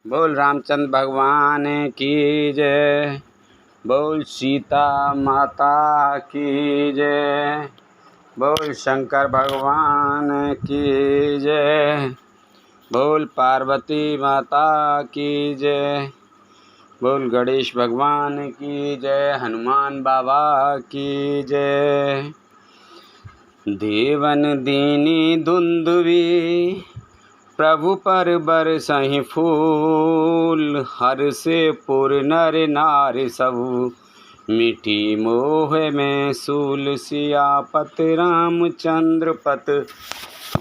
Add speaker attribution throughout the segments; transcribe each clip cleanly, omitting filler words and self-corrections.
Speaker 1: बोल रामचंद्र भगवान की जय। बोल सीता माता की जय। बोल शंकर भगवान की जय। बोल पार्वती माता की जय। बोल गणेश भगवान की जय। हनुमान बाबा की जय। देवन दीनी दुंदुभी प्रभु पर बरसहि फूल। हर से पुर नर नारी सबु मिठी मोह में सूल। सियापत रामचंद्र पत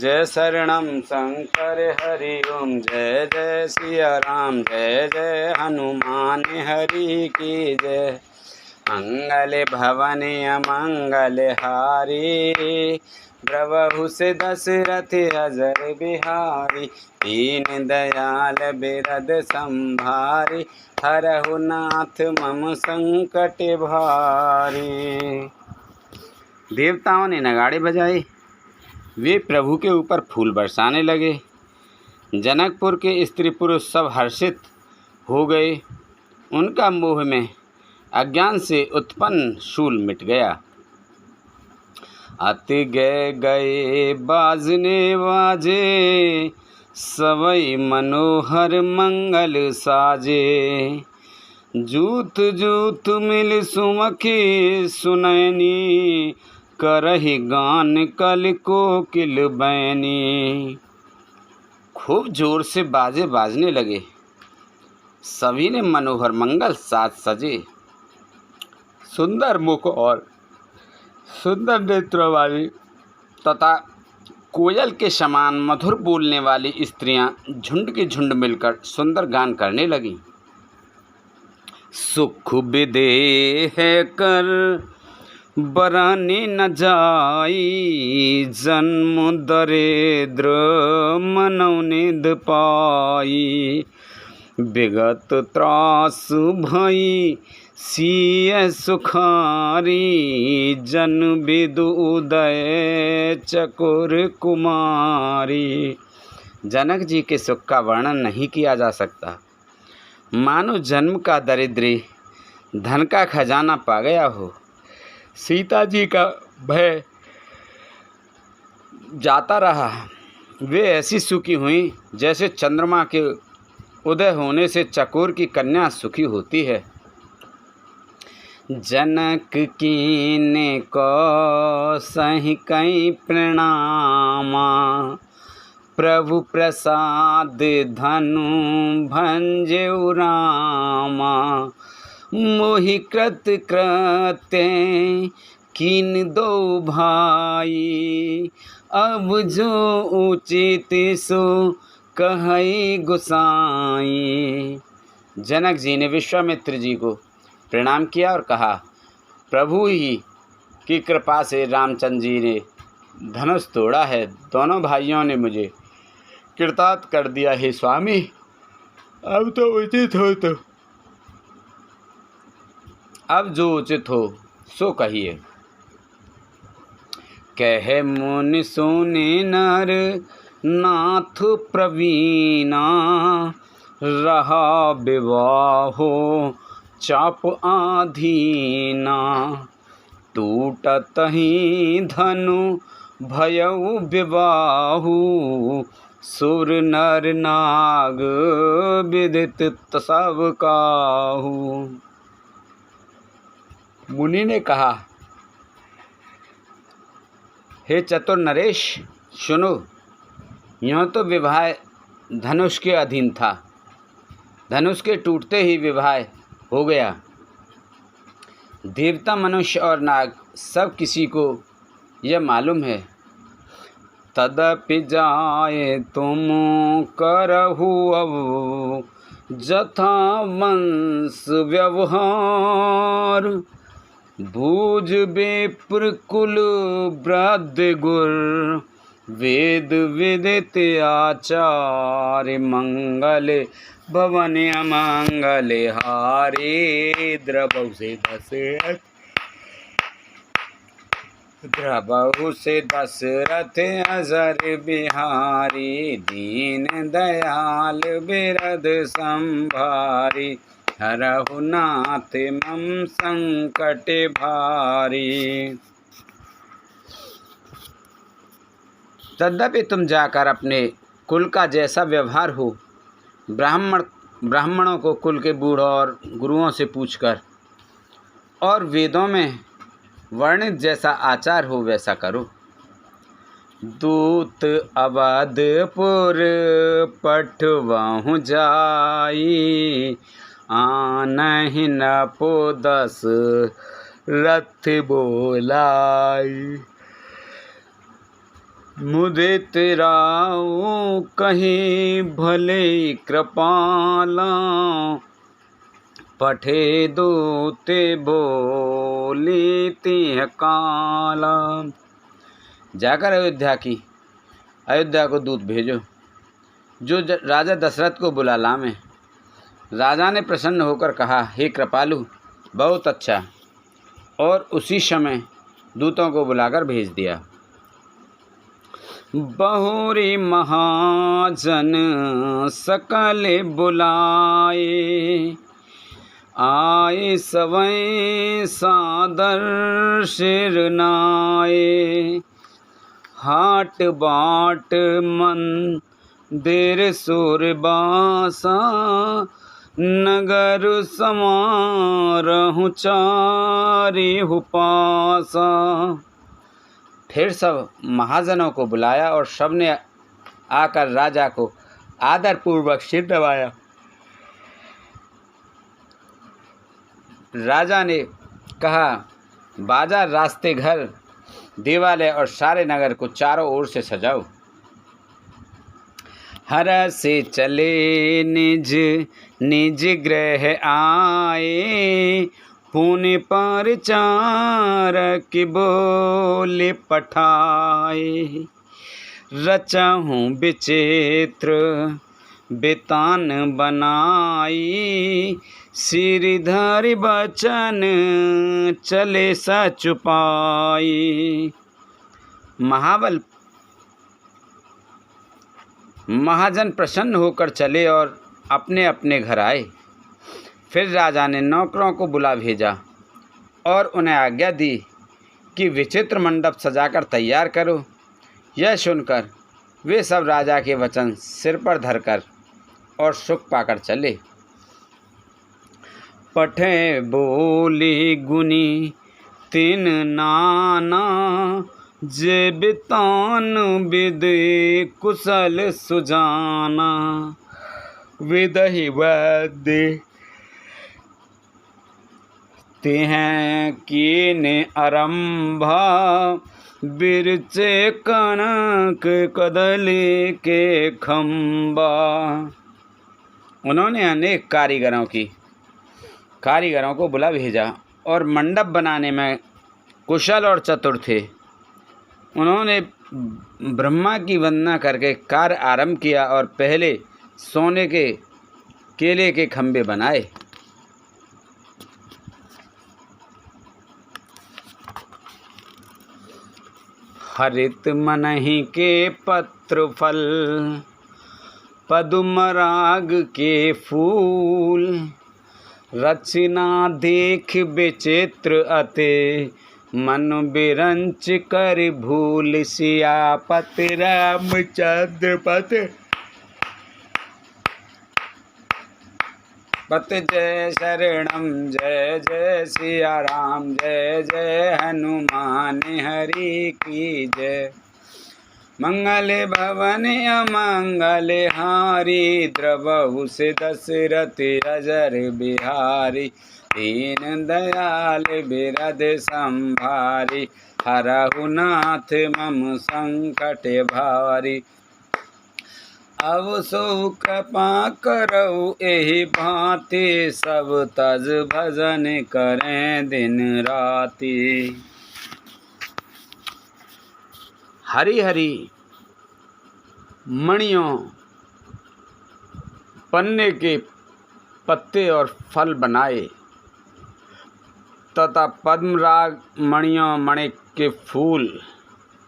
Speaker 1: जय शरणम शंकर हरि ओम। जय जय सिया राम जय जय हनुमान हरि की जय। मंगल भवन अमंगल हारी प्रभु से दशरथ अजर बिहारी। दीन दयाल बिरद संभारी हरहु नाथ मम संकट भारी। देवताओं ने नगाड़े बजाए, वे प्रभु के ऊपर फूल बरसाने लगे। जनकपुर के स्त्री पुरुष सब हर्षित हो गए। उनका मोह में अज्ञान से उत्पन्न शूल मिट गया। अति गए बाजने बाजे सवई मनोहर मंगल साजे। जूत जूत मिल सुमखी सुनैनी करहि गान कल कोकिल बैनी। खूब जोर से बाजे बाजने लगे। सभी ने मनोहर मंगल साज सजे। सुंदर मुख और सुंदर नेत्र वाली तथा कोयल के समान मधुर बोलने वाली स्त्रियां झुंड के झुंड मिलकर सुंदर गान करने लगीं। सुख विदेह कर बरानी न जाई। जन्म दरिद्र मनौ निध पाई। विगत त्रास भई सिय सुखारी। जन विदु उदय चकोर कुमारी। जनक जी के सुख का वर्णन नहीं किया जा सकता। मानो जन्म का दरिद्री धन का खजाना पा गया हो। सीता जी का भय जाता रहा। वे ऐसी सुखी हुई जैसे चंद्रमा के उदय होने से चकोर की कन्या सुखी होती है। जनक कीने को सही कई प्रणामा। प्रभु प्रसाद धनु भंजऊ रामा। मोहि कृत कृत्य कीन दो भाई। अब जो उचित सो कहई गुसाई। जनक जी ने विश्वामित्र जी को प्रणाम किया और कहा, प्रभु ही की कृपा से रामचंद्र जी ने धनुष तोड़ा है। दोनों भाइयों ने मुझे कृतार्थ कर दिया है स्वामी। अब तो उचित हो तो अब जो उचित हो सो कहिए। कहे मुनि सोने नर नाथ प्रवीणा। रहा विवाहो चाप आधीना। टूटत ही धनु भयउ विबाहु। सुर नर नाग विदित सब काहू। मुनि ने कहा, हे चतुर नरेश सुनो। यूँ तो विवाह धनुष के अधीन था। धनुष के टूटते ही विवाह हो गया। देवता मनुष्य और नाग सब किसी को यह मालूम है। तदपि जाए तुम करहु अब जथा वंश व्यवहार। भूज बेपुर कुल वृद्ध गुर। वेद विदित आचार्य मंगल भवन अमंगल हारे। द्रवौ से दशरथ द्रबहु से दशरथ अजर बिहारी, दीन दयाल बिरद संभारी, हरहु नाथ मम संकट भारी। तद्यपि तुम जाकर अपने कुल का जैसा व्यवहार हो, ब्राह्मणों को कुल के बूढ़ों और गुरुओं से पूछकर, और वेदों में वर्णित जैसा आचार हो वैसा करो। दूत अवधपुर पठवहु जाई, आनहि नपो दशरथ बोलाई। मुदित राउ कहीं भले कृपाला, पठे दूते बोली तिह काला। जाकर अयोध्या को दूत भेजो, जो राजा दशरथ को बुला लावे। राजा ने प्रसन्न होकर कहा, हे कृपालु, बहुत अच्छा। और उसी समय दूतों को बुलाकर भेज दिया। बहुरी महाजन सकल बुलाए, आए सवै सादर सिरनाए। हाट बाट मंदिर सुरबासा, नगर समारहु चारिहु पासा। फिर सब महाजनों को बुलाया और सबने आकर राजा को आदरपूर्वक सिर नवाया। राजा ने कहा, बाजार, रास्ते, घर, देवालय और सारे नगर को चारों ओर से सजाओ। हर से चले निज निज गृह आए, पुण्य पर चार की बोले पठाए। रचहूँ विचित्र बेतान बनाई, सिरधरि बचन चले सचुपाई। महाजन प्रसन्न होकर चले और अपने अपने घर आए। फिर राजा ने नौकरों को बुला भेजा और उन्हें आज्ञा दी कि विचित्र मंडप सजाकर तैयार करो। यह सुनकर वे सब राजा के वचन सिर पर धरकर और सुख पाकर चले। पठे बोली गुनी तीन नाना, जे बितान विद कुशल सुजाना। विदहि वैद्य तिह कीन आरंभा, बिरचे कनक कदली के खंबा। उन्होंने अनेक कारीगरों को बुला भेजा और मंडप बनाने में कुशल और चतुर थे। उन्होंने ब्रह्मा की वंदना करके कार्य आरंभ किया और पहले सोने के केले के खंबे बनाए। हरित मनहि के पत्र फल, पदुमराग के फूल। रचना देख विचित्र अते, मन बिरंच कर भूल। सियापति रामचंद्र पत जय शरणम, जय जय सिया राम, जय जय हनुमान हरि की जय। मंगल भवन अमंगल हारी, द्रवहु से दशरथ अजर बिहारी। दीन दयाल बिरद संभारी, हरहु नाथ मम संकट भारी। अब सो कृपा करऊ एहि भांति, सब तज भजन करें दिन राति। हरी हरी मणियों, पन्ने के पत्ते और फल बनाए, तथा पद्मराग मणियों मणिक के फूल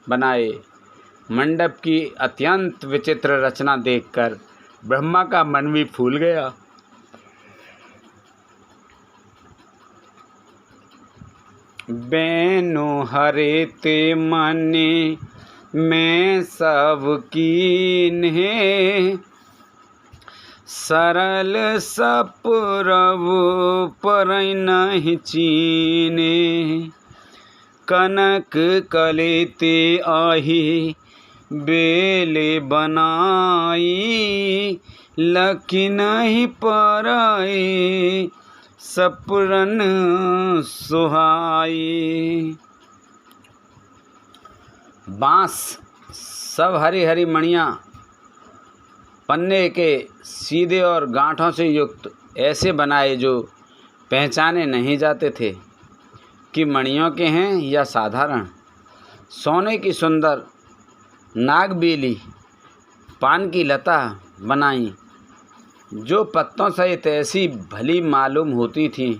Speaker 1: बनाए। मंडप की अत्यंत विचित्र रचना देखकर ब्रह्मा का मन भी फूल गया। बेनु हरे ते मने मैं सब कीन्हे, सरल सपुरबु परई नहीं चीने। कनक कलेते आही बेले बनाई, लकी नहीं पराई सपुरन सुहाई। बांस सब हरी हरी मणियाँ पन्ने के सीधे और गांठों से युक्त ऐसे बनाए जो पहचाने नहीं जाते थे कि मणियों के हैं या साधारण। सोने की सुंदर नागबेली पान की लता बनाई जो पत्तों सहित ऐसी भली मालूम होती थी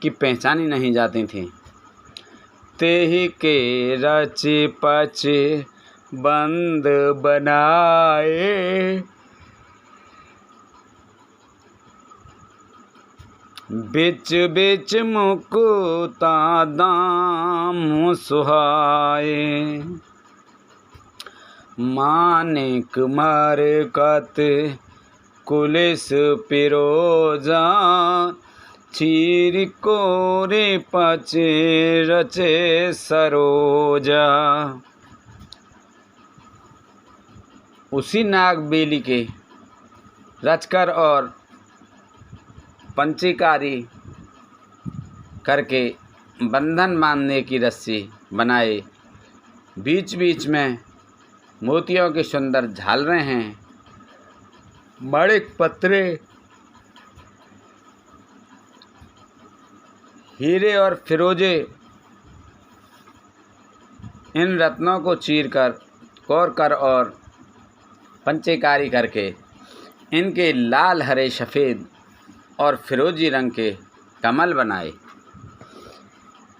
Speaker 1: कि पहचानी नहीं जाती थी। तेहि के रचे पचे बंद बनाए, बिच बिच मुकुता दाम सुहाए। मानिक मरकत कुलिस पिरोजा, चीर कोरे पचे रचे सरोजा। उसी नागबेली के रचकर और पंचीकारी करके बंधन बांधने की रस्सी बनाए। बीच बीच में मोतियों की सुंदर झालरें हैं। मणिक पत्रे हीरे और फिरोजे इन रत्नों को चीरकर कोर कर और पंचीकारी करके इनके लाल हरे सफ़ेद और फिरोजी रंग के कमल बनाए।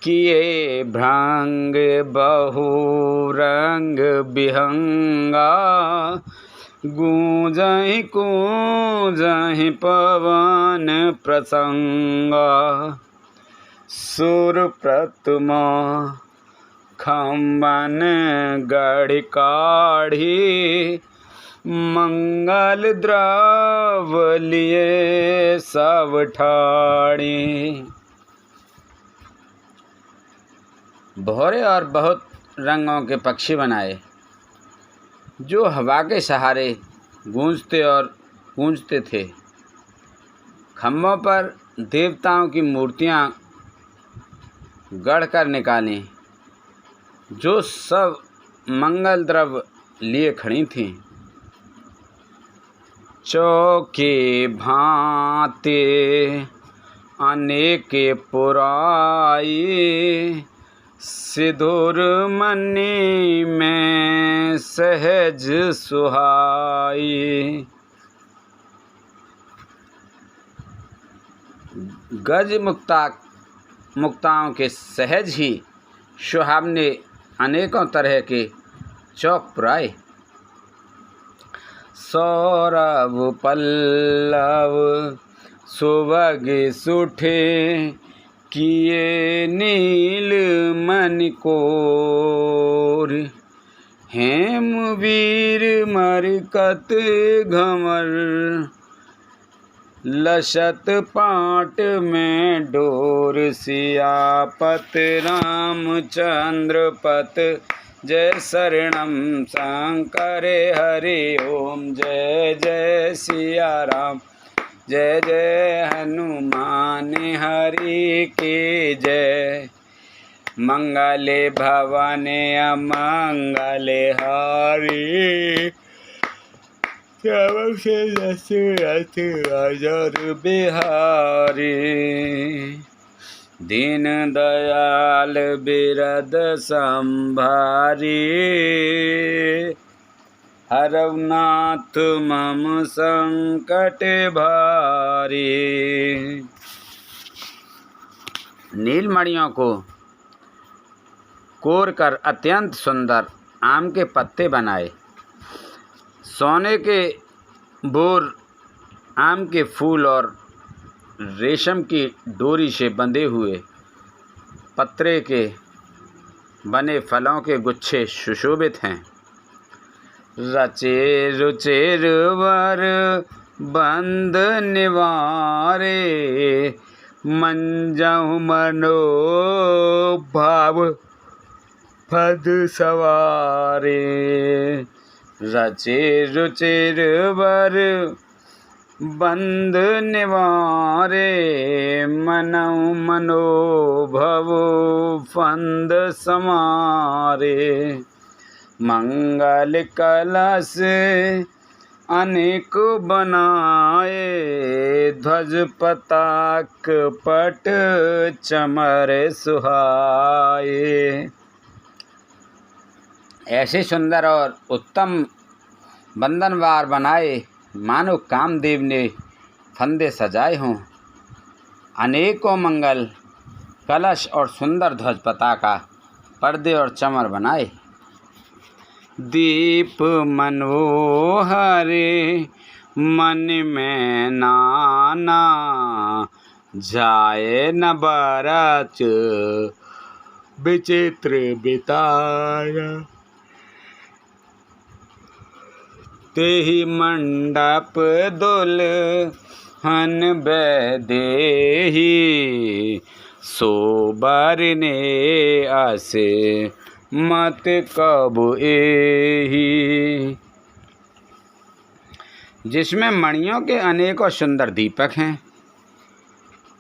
Speaker 1: किए भ्रंग बहु रंग बिहंगा, गूंजहि कूंजहि पवन प्रसंगा। सुर प्रतिमा खम्बन गढ़ काढ़ी, मंगल द्रवलिये सब ठाड़ी। भौरे और बहुत रंगों के पक्षी बनाए जो हवा के सहारे गूंजते और गूंजते थे। खम्भों पर देवताओं की मूर्तियां गढ़कर निकाली जो सब मंगल द्रव्य लिए खड़ी थीं। चौके भांते अनेक पुराई, सिंदूर मणि में सहज सुहाई। गज मुक्ताओं के सहज ही सुहावने अनेकों तरह के चौक पुराए। सौरभ पल्लव सुभग सुठे, किए नील मणिकोर। हेम वीर मरकत घमर, लसत पाट में डोर। सियापत रामचंद्र पत, जय शरणम शंकर हरि ओम। जय जय सिया राम, जय जय हनुमान हरि की जय। मंगले भवाने अमंगले हारी, श्याम से दशरथ अजर बिहारी। दीन दयाल बिरद संभारी, हरनाथ मम संकट भारी। नीलमणियों को कोर कर अत्यंत सुंदर आम के पत्ते बनाए। सोने के बोर, आम के फूल और रेशम की डोरी से बंधे हुए पत्रे के बने फलों के गुच्छे सुशोभित हैं। रचे रुचिर वर बंद निवारे, मंजहु मनो भाव पद सवारे। रचे रुचिर वर बंद निवारे, मनहु मनोभव फंद समारे। मंगल कलश अनेक बनाए, ध्वज पताक पट चमर सुहाए। ऐसे सुंदर और उत्तम बंधनवार बनाए मानो कामदेव ने फंदे सजाए हों। अनेकों मंगल कलश और सुंदर ध्वज पताका, पर्दे और चमर बनाए। दीप मनोहरे मन में नाना, जाए न बरच विचित्र बिताया। तेहि मंडप दुल्हन बैदेही, सोबर ने आसे मत कब एही। जिसमें मणियों के अनेकों सुंदर दीपक हैं,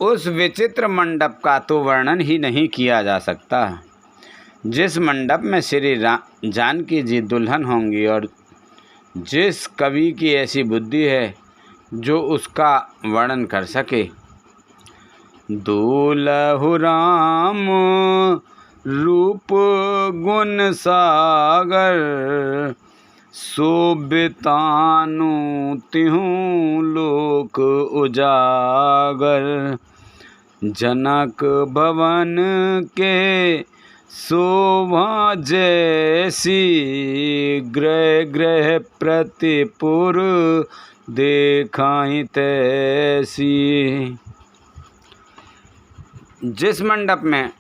Speaker 1: उस विचित्र मंडप का तो वर्णन ही नहीं किया जा सकता। जिस मंडप में श्री जानकी जी दुल्हन होंगी और जिस कवि की ऐसी बुद्धि है जो उसका वर्णन कर सके। दूल्हु राम रूप गुण सागर, शोभितानु तिहु लोक उजागर। जनक भवन के शोभा जैसी, ग्रह ग्रह प्रतिपुर देखाई तैसी। जिस मंडप में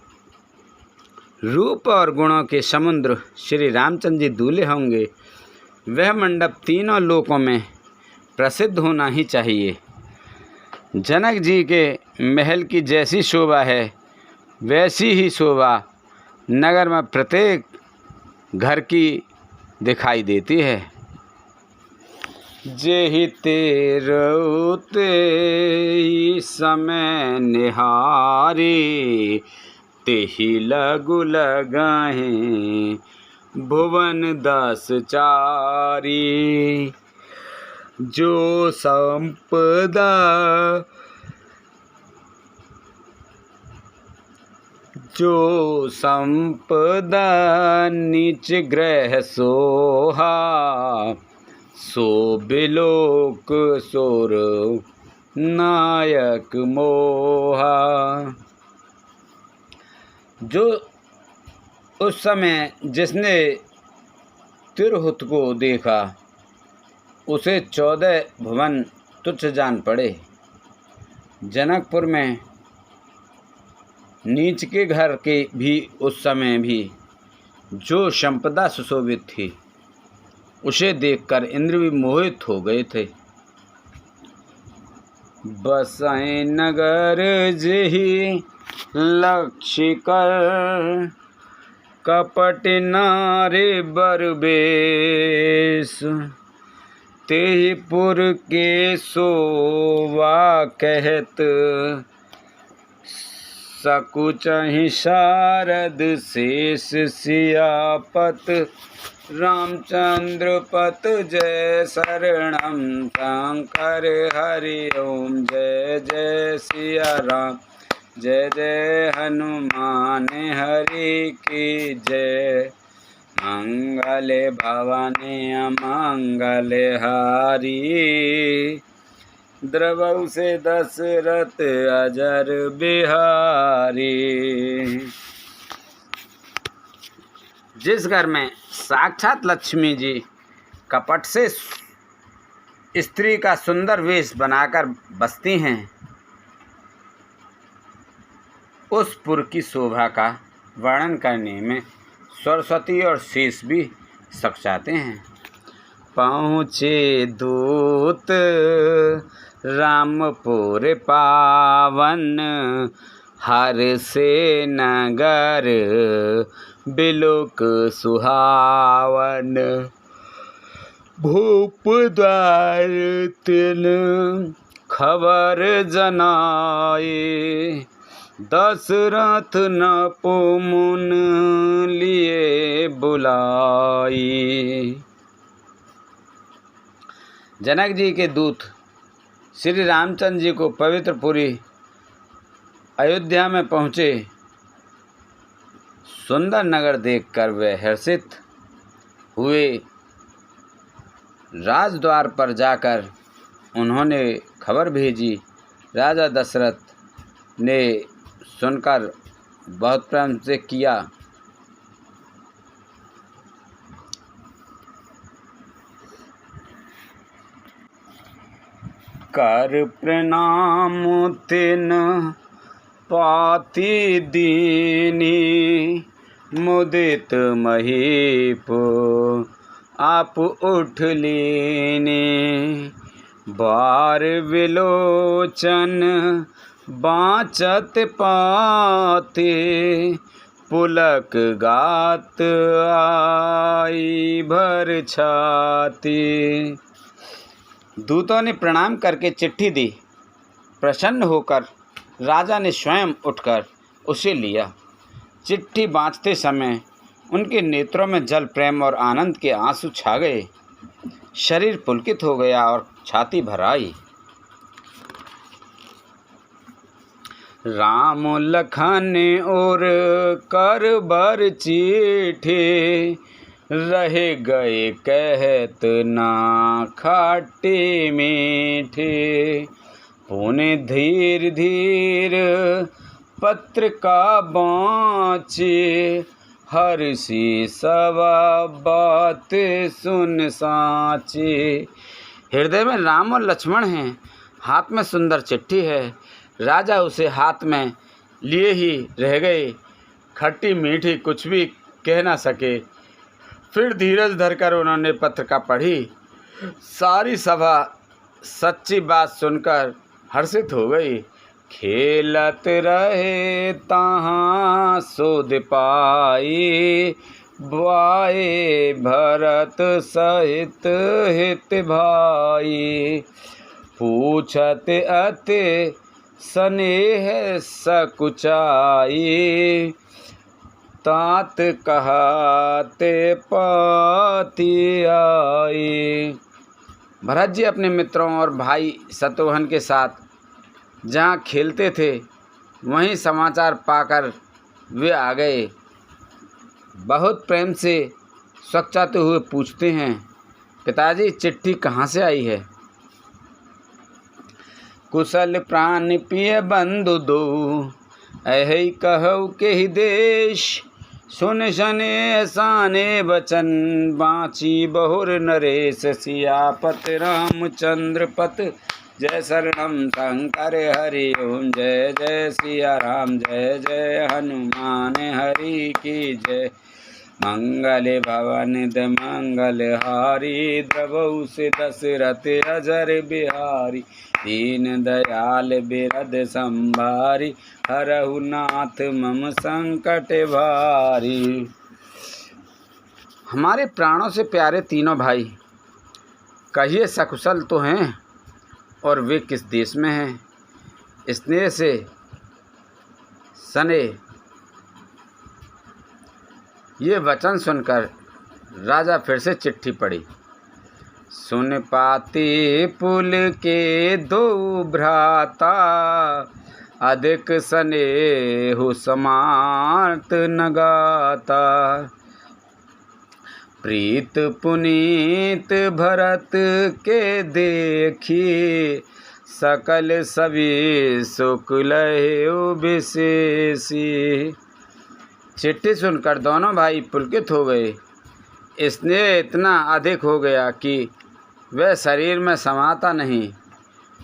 Speaker 1: रूप और गुणों के समुद्र श्री रामचंद्र जी दूल्हे होंगे, वह मंडप तीनों लोकों में प्रसिद्ध होना ही चाहिए। जनक जी के महल की जैसी शोभा है, वैसी ही शोभा नगर में प्रत्येक घर की दिखाई देती है। जेहि तेरउ तेहि समय निहारी, तेहि लगु लगाहें भुवन 10 चारी। जो संपदा नीच ग्रह सोहा, सो बिलोक सोर नायक मोहा। जो उस समय जिसने तिरहुत को देखा, उसे 14 भुवन तुच्छ जान पड़े। जनकपुर में नीच के घर के भी उस समय भी जो संपदा सुशोभित थी, उसे देखकर इंद्र भी मोहित हो गए थे। बसाए नगर जेहि लक्ष्य कर, कपट नारे बरबेश। तेहि पुर के शोभा कहत, सकुचहि शारद शेष सियापत। रामचंद्र पत जय शरणम शंकर हरि ओम। जय जय सिया राम, जय जय हनुमान हरि की जय। मंगल भवन अमंगल हारी, द्रवहु से दशरथ अजर बिहारी। जिस घर में साक्षात लक्ष्मी जी कपट से स्त्री का सुंदर वेश बनाकर बसती हैं, उस पुर की शोभा का वर्णन करने में सरस्वती और शेष भी सकचाते हैं। पहुँचे दूत रामपुर पावन, हर से नगर बिलोक सुहावन। भूप द्वार तिन खबर जनाए, दशरथ नपुमुन लिए बुलाई। जनक जी के दूत श्री रामचंद्र जी को पवित्रपुरी अयोध्या में पहुँचे। सुंदर नगर देखकर वे हर्षित हुए। राजद्वार पर जाकर उन्होंने खबर भेजी। राजा दशरथ ने सुनकर बहुत प्रेम से किया। कर प्रणाम तिन पाति दीनी, मुदित महीप आप उठ लीनी। बार विलोचन बाँचत पाते, पुलक गात आई भर छाती। दूतों ने प्रणाम करके चिट्ठी दी। प्रसन्न होकर राजा ने स्वयं उठकर उसे लिया। चिट्ठी बाँचते समय उनके नेत्रों में जल प्रेम और आनंद के आंसू छा गए। शरीर पुलकित हो गया और छाती भर आई। राम लखन और कर बर चिट्ठी, रहे गए कहत ना खाटे मीठे। पुण्य धीर धीर पत्र का बाँचे, हर्षि सवा बात सुन साचे। हृदय में राम और लक्ष्मण हैं, हाथ में सुंदर चिट्ठी है। राजा उसे हाथ में लिए ही रह गए। खट्टी मीठी कुछ भी कह ना सके। फिर धीरज धरकर उन्होंने पत्र का पढ़ी। सारी सभा सच्ची बात सुनकर हर्षित हो गई। खेलत रहे तहाँ सोध पाई, बाए भरत सहित हित भाई। पूछत अति स्नेह सकुचाई, तात कहते पाती आई। भरत जी अपने मित्रों और भाई शत्रुघ्न के साथ जहाँ खेलते थे, वहीं समाचार पाकर वे आ गए। बहुत प्रेम से सकचाते हुए पूछते हैं, पिताजी चिट्ठी कहाँ से आई है? कुशल प्राण प्रिय बंधु दो, ऐहि कहु के ही देश। सुन सने साने बचन, बाँची बहुर नरेश। सियापत रामचंद्र पत, जय शरणम शंकर हरि ओम। जय जय सिया राम, जय जय हनुमान हरि की जय। मंगल भवन मंगल हारी, द्रवहु से दशरथ अजर बिहारी। दीन दयाल बिरद संभारी, हरहु नाथ मम संकट भारी। हमारे प्राणों से प्यारे तीनों भाई, कहिए सकुशल तो हैं, और वे किस देश में हैं? स्नेह से सने ये वचन सुनकर राजा फिर से चिट्ठी पढ़ी। सुन पाती पुल के दो भ्राता, अधिक स्नेह समार्त न गाता। प्रीत पुनीत भरत के देखी, सकल सभी शुक्ल विशेषी। चिट्ठी सुनकर दोनों भाई पुलकित हो गए। स्नेह इतना अधिक हो गया कि वह शरीर में समाता नहीं।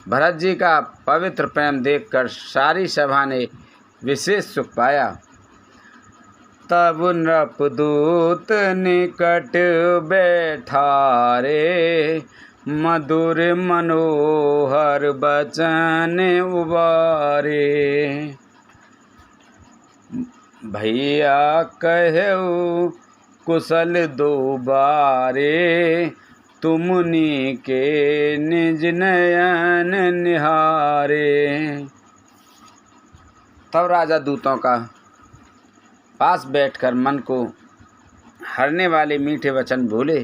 Speaker 1: भरत जी का पवित्र प्रेम देखकर सारी सभा ने विशेष सुख पाया। तब नृपदूत निकट बैठारे, मधुर मनोहर बचन उबारे। भैया कहऊ कुशल दो बारे, तुमनी के निज नयन निहारे। तब राजा दूतों का पास बैठकर मन को हरने वाले मीठे वचन बोले।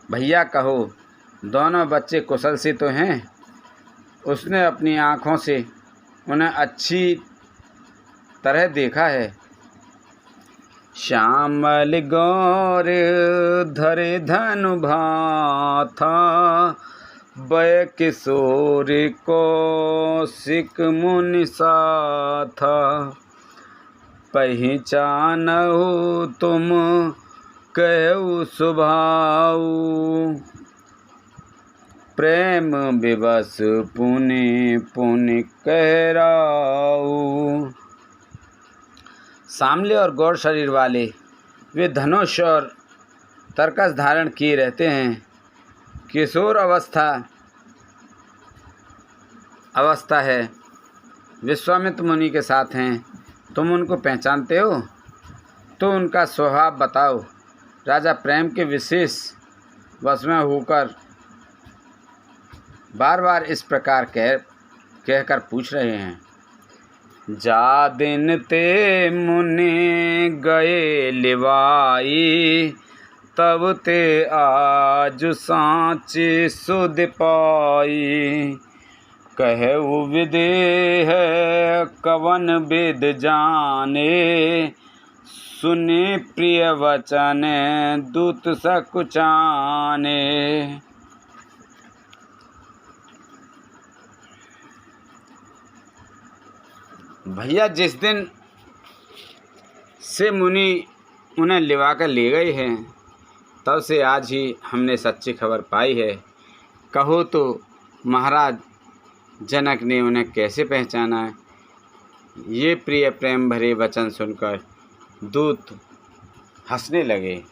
Speaker 1: भैया कहो, दोनों बच्चे कुशल से तो हैं? उसने अपनी आँखों से उन्हें अच्छी तरह देखा है। श्यामल गौर धरे धनु भाथा, बय किशोर कौशिक मुनि साथा। पहचानहु तुम कहु सुभाऊ, प्रेम विवश पुनि पुनि कहराऊ। सामले और गौर शरीर वाले वे धनुष और तरकस धारण किए रहते हैं। किशोर अवस्था है, विश्वामित्र मुनि के साथ हैं। तुम उनको पहचानते हो तो उनका स्वभाव बताओ। राजा प्रेम के विशेष वश में होकर बार बार इस प्रकार कहकर पूछ रहे हैं। जा दिन ते मुनि गए लिवाई, तब ते आज सांची सुध पाई। कहु विदेह कवन वेद जाने, सुने प्रिय वचन दूत सकुचाने। भैया जिस दिन से मुनि उन्हें लिवा कर ले गए हैं, तब से आज ही हमने सच्ची खबर पाई है। कहो तो महाराज जनक ने उन्हें कैसे पहचाना? ये प्रिय प्रेम भरे वचन सुनकर दूत हंसने लगे।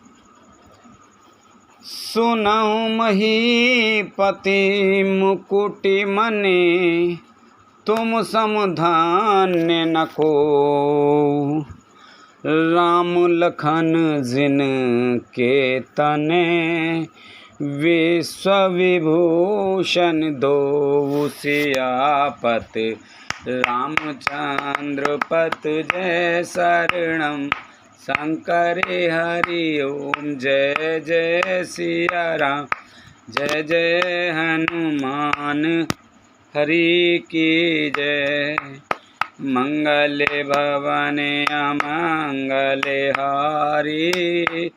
Speaker 1: सुनहु महीपति मुकुटि मने, तुम समधान्य न को। राम लखन जिन के तने, विश्व विभूषण दो सियापत। रामचंद्र पत जय शरणम, शंकर हरि ओम जय जय सिया राम। जय जय हनुमान हरि की जय। मंगले भवने अमंगले हारी,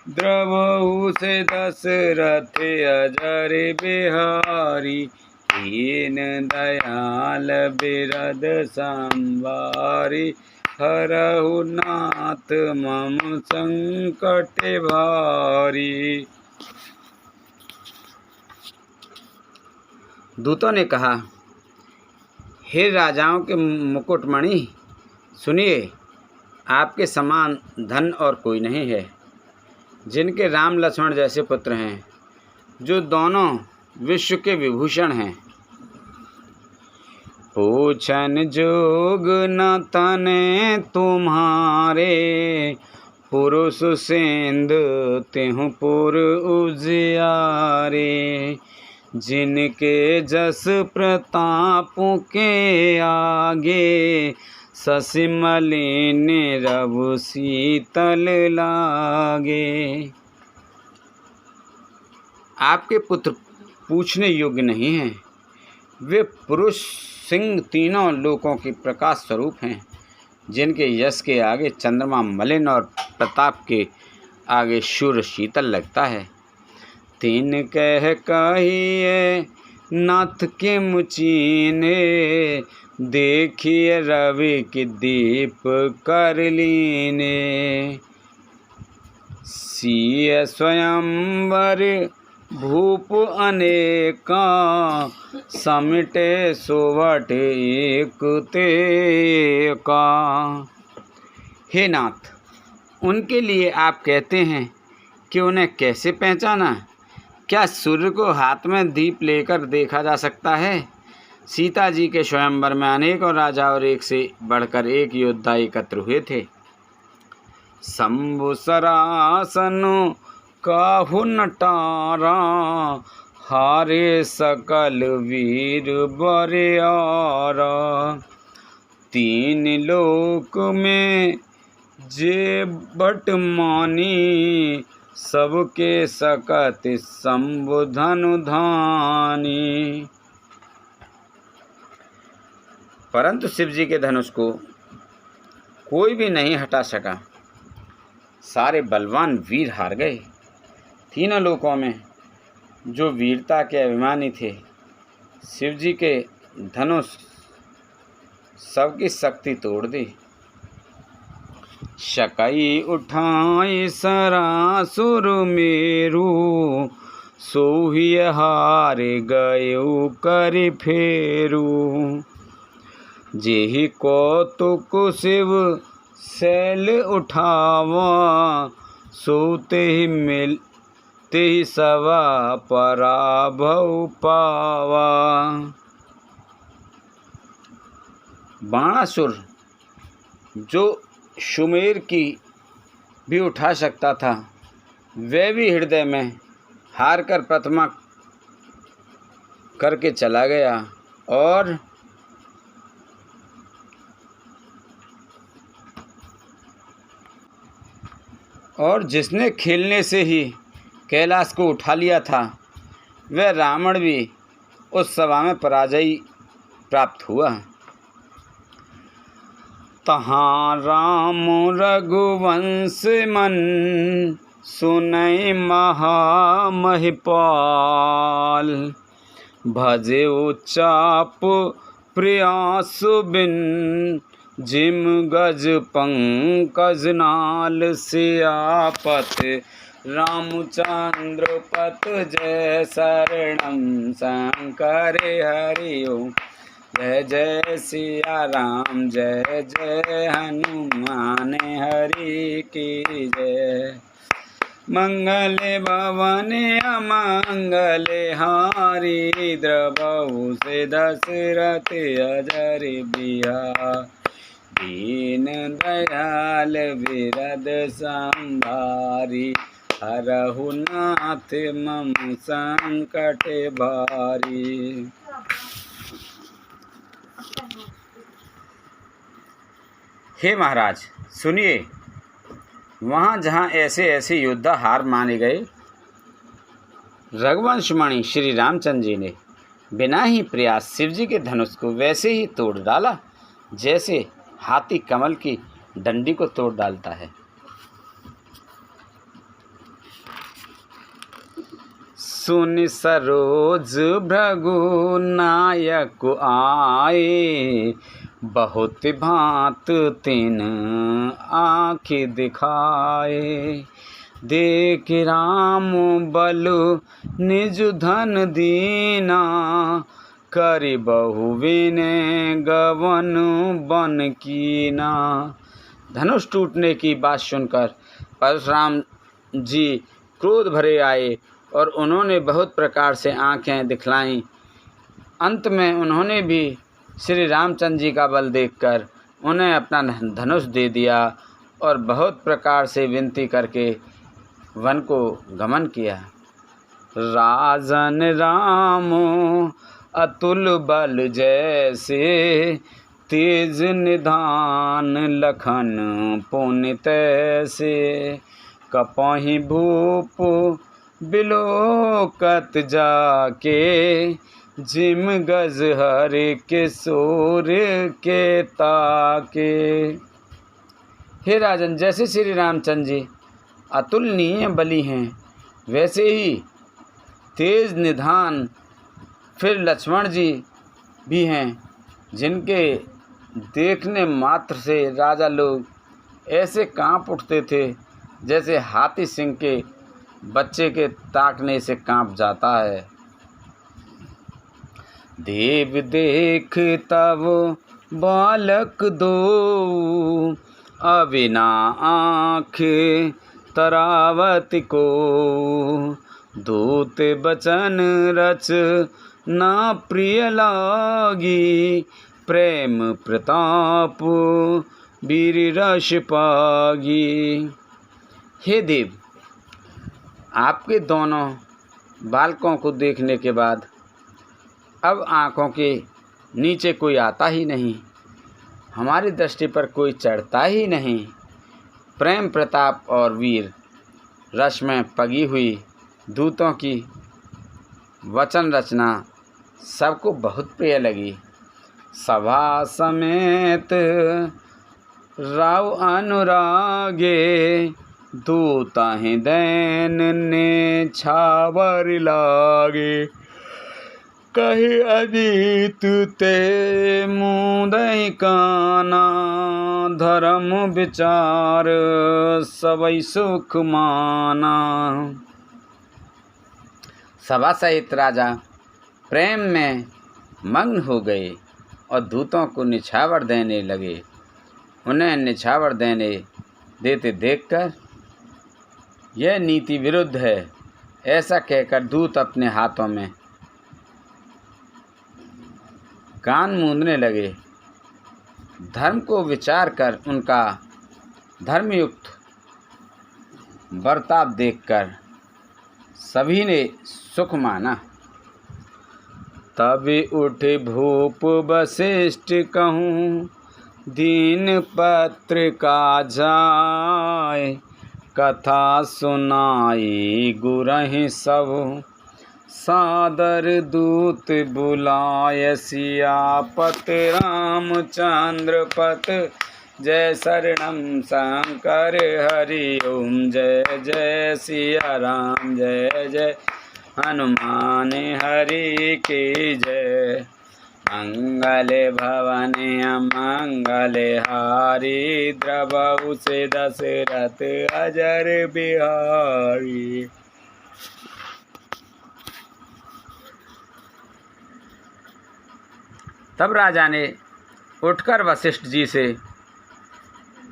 Speaker 1: द्रवहु से दशरथ अजर बिहारी। दीन दयाल बिरद संवारी, हरहु नाथ मम संकट भारी। दूतों ने कहा, हे राजाओं के मुकुटमणि, सुनिए, आपके समान धन और कोई नहीं है, जिनके राम लक्ष्मण जैसे पुत्र हैं, जो दोनों विश्व के विभूषण हैं। पूछन जोग न तने तुम्हारे, पुरुष सेंध तेहु पुर उजियारे। जिनके जस प्रताप के आगे, शशि मलिन रवु शीतल लागे। आपके पुत्र पूछने योग्य नहीं हैं। वे पुरुष सिंह तीनों लोकों के प्रकाश स्वरूप हैं, जिनके यश के आगे चंद्रमा मलिन और प्रताप के आगे सूर्य शीतल लगता है। तीन कह कहिए नाथ के मुचीने, देखिए रवि की दीप कर लीने। सिय स्वयंवर भूप अनेका, समिटे सोवट एक ते का। हे नाथ, उनके लिए आप कहते हैं कि उन्हें कैसे पहचाना? क्या सूर्य को हाथ में दीप लेकर देखा जा सकता है? सीता जी के स्वयंवर में अनेकों राजा और एक से बढ़कर एक योद्धा एकत्र हुए थे। शंभु सरासन काहु नटारा, हारे सकल वीर बरियारा। तीन लोक में जे बट मानी, सबके सकत शंभु धनु धानी। परंतु शिव जी के धनुष को कोई भी नहीं हटा सका। सारे बलवान वीर हार गए। तीनों लोकों में जो वीरता के अभिमानी थे, शिव जी के धनुष सबकी शक्ति तोड़ दी। शकई उठाई सरासुर मेरु, सोहि हार गयो कर फेरू। जेहि कौतुक शिव शैल उठावा, सोते ही मिल तेहि सवा पराभव पावा। बाणासुर जो सुमेर की भी उठा सकता था, वह भी हृदय में हार कर प्रतिमा करके चला गया। और जिसने खेलने से ही कैलाश को उठा लिया था, वह रावण भी उस सभा में पराजय प्राप्त हुआ। तहाँ राम रघुवंश मन, सुनई महामहिपाल। भजे चाप प्रयासु बिन, जिम गज पंकज नाल। सियापत रामचंद्र पत जय, शरणम शंकर हरि ओम। जय जय सिया राम, जय जय हनुमान हरि की जय। मंगल भवन अमंगल हारी, द्रवहु से दशरथ अजर बिहारी। दीन दयाल विरद संभारी, हरहु नाथ मम संकट भारी। हे महाराज सुनिए, वहाँ जहाँ ऐसे ऐसे योद्धा हार माने गए, रघुवंशमणि श्री रामचंद्र जी ने बिना ही प्रयास शिव जी के धनुष को वैसे ही तोड़ डाला जैसे हाथी कमल की डंडी को तोड़ डालता है। सुन सरोज भृगु नायक आए, बहुत भांत तिन आँखि दिखाए। देख राम बल निज धन दीना, करि बहु विनय गवन बन कीना। धनुष टूटने की बात सुनकर परशुराम जी क्रोध भरे आए और उन्होंने बहुत प्रकार से आँखें दिखलाईं। अंत में उन्होंने भी श्री रामचंद्र जी का बल देखकर उन्हें अपना धनुष दे दिया और बहुत प्रकार से विनती करके वन को गमन किया। राजन राम अतुल बल जैसे, तेज निधान लखन पुनि तैसे। कपहि भूप बिलोकत जाके, जिम गज हरि किशोर के ताके। हे राजन, जैसे श्री रामचंद्र जी अतुलनीय बली हैं, वैसे ही तेज निधान फिर लक्ष्मण जी भी हैं जिनके देखने मात्र से राजा लोग ऐसे कांप उठते थे जैसे हाथी सिंह के बच्चे के ताकने से कांप जाता है। देव देख तब बालक दो, अविना आँख तरावत को, दूत बचन रच ना प्रिय लागी, प्रेम प्रताप वीर रस पागी। हे देव, आपके दोनों बालकों को देखने के बाद अब आँखों के नीचे कोई आता ही नहीं, हमारी दृष्टि पर कोई चढ़ता ही नहीं। प्रेम प्रताप और वीर रस में पगी हुई दूतों की वचन रचना सबको बहुत प्रिय लगी। सभा समेत राव अनुरागे, दूताहि दैन ने छावर लागे, कही अजीत ते मुदई काना, धर्म विचार सबई सुख माना। सभा सहित राजा प्रेम में मग्न हो गए और दूतों को निछावर देने लगे। उन्हें निछावर देते देखकर यह नीति विरुद्ध है ऐसा कहकर दूत अपने हाथों में कान मूंदने लगे। धर्म को विचार कर उनका धर्मयुक्त बर्ताव देखकर सभी ने सुख माना। तब उठे भूप वशिष्ठ कहूँ, दीन पत्र का जाय, कथा सुनाई गुरहि सब, सादर दूत बुलाय, सियापत रामचंद्र पत, जय शरणम शंकर हरि ओम, जय जय सिया राम, जय जय हनुमान हरि की जय। मंगल भवन अमंगल हारी, द्रवहु से दशरथ अजर बिहारी। तब राजा ने उठकर वशिष्ठ जी से